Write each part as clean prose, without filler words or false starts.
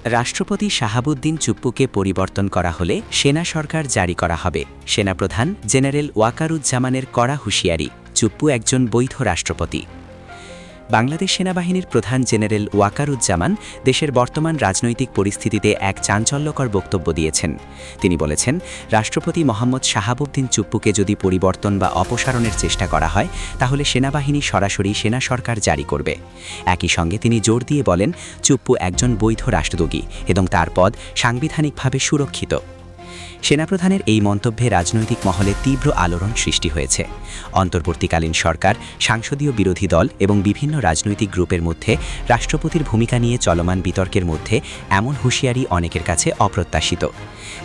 রাষ্ট্রপতি শাহাবুদ্দিন চুপ্পুকে পরিবর্তন করা হলে সেনা সরকার জারি করা হবে। সেনাপ্রধান জেনারেল ওয়াকারুজ্জামানের কড়া হুঁশিয়ারি, চুপ্পু একজন বৈধ রাষ্ট্রপতি। বাংলাদেশ সেনাবাহিনীর প্রধান জেনারেল ওয়াকারুজ্জামান দেশের বর্তমান রাজনৈতিক পরিস্থিতিতে এক চাঞ্চল্যকর বক্তব্য দিয়েছেন। তিনি বলেছেন, রাষ্ট্রপতি মোহাম্মদ শাহাবুদ্দিন চুপ্পুকে যদি পরিবর্তন বা অপসারণের চেষ্টা করা হয় তাহলে সেনাবাহিনী সরাসরি সেনা সরকার জারি করবে। একই সঙ্গে তিনি জোর দিয়ে বলেন, চুপ্পু একজন বৈধ রাষ্ট্রদ্রোহী এবং তার পদ সাংবিধানিকভাবে সুরক্ষিত। সেনাপ্রধানের এই মন্তব্যে রাজনৈতিক মহলে তীব্র আলোড়ন সৃষ্টি হয়েছে। অন্তর্বর্তীকালীন সরকার, সাংসদীয় বিরোধী দল এবং বিভিন্ন রাজনৈতিক গ্রুপের মধ্যে রাষ্ট্রপতির ভূমিকা নিয়ে চলমান বিতর্কের মধ্যে এমন হুঁশিয়ারি অনেকের কাছে অপ্রত্যাশিত।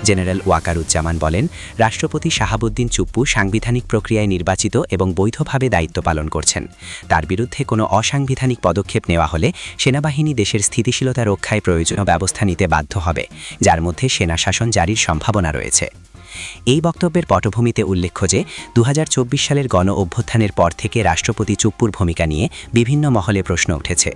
জেনারেল ওয়াকারুজ্জামান বলেন, রাষ্ট্রপতি শাহাবুদ্দিন চুপ্পু সাংবিধানিক প্রক্রিয়ায় নির্বাচিত এবং বৈধভাবে দায়িত্ব পালন করছেন। তার বিরুদ্ধে কোনো অসাংবিধানিক পদক্ষেপ নেওয়া হলে সেনাবাহিনী দেশের স্থিতিশীলতা রক্ষায় প্রয়োজনীয় ব্যবস্থা নিতে বাধ্য হবে, যার মধ্যে সেনা শাসন জারির সম্ভাবনা রয়েছে। এই বক্তব্যের পটভূমিতে উল্লেখ্য যে ২০২৪ সালের গণ অভ্যুত্থানের পর থেকে রাষ্ট্রপতি চুপ্পুর ভূমিকা নিয়ে বিভিন্ন মহলে প্রশ্ন উঠেছে।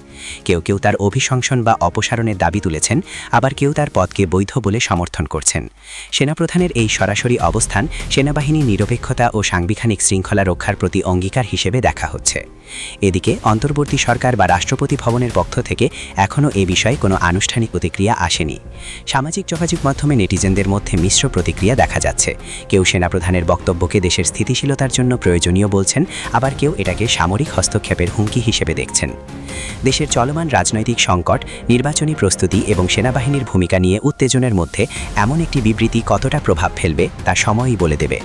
কেউ কেউ তার অভিশংসন বা অপসারণের দাবি তুলেছেন, আবার কেউ তার পদকে বৈধ বলে সমর্থন করছেন। সেনাপ্রধানের এই সরাসরি অবস্থান সেনাবাহিনীর নিরপেক্ষতা ও সাংবিধানিক শৃঙ্খলা রক্ষার প্রতি অঙ্গীকার হিসেবে দেখা হচ্ছে। এদিকে অন্তর্বর্তী সরকার বা রাষ্ট্রপতি ভবনের পক্ষ থেকে এখনও এ বিষয়ে কোনো আনুষ্ঠানিক প্রতিক্রিয়া আসেনি। সামাজিক যোগাযোগ মাধ্যমে নেটিজেনদের মধ্যে মিশ্র প্রতিক্রিয়া দেখা যাচ্ছে। কেউ সেনাপ্রধানের বক্তব্যকে দেশের স্থিতিশীলতার জন্য প্রয়োজনীয় বলছেন, আবার কেউ এটাকে সামরিক হস্তক্ষেপের হুমকি হিসেবে দেখছেন। দেশের চলমান রাজনৈতিক সংকট, নির্বাচনী প্রস্তুতি এবং সেনাবাহিনীর ভূমিকা নিয়ে উত্তেজনার মধ্যে এমন একটি বিবৃতি কতটা প্রভাব ফেলবে তা সময়ই বলে দেবে।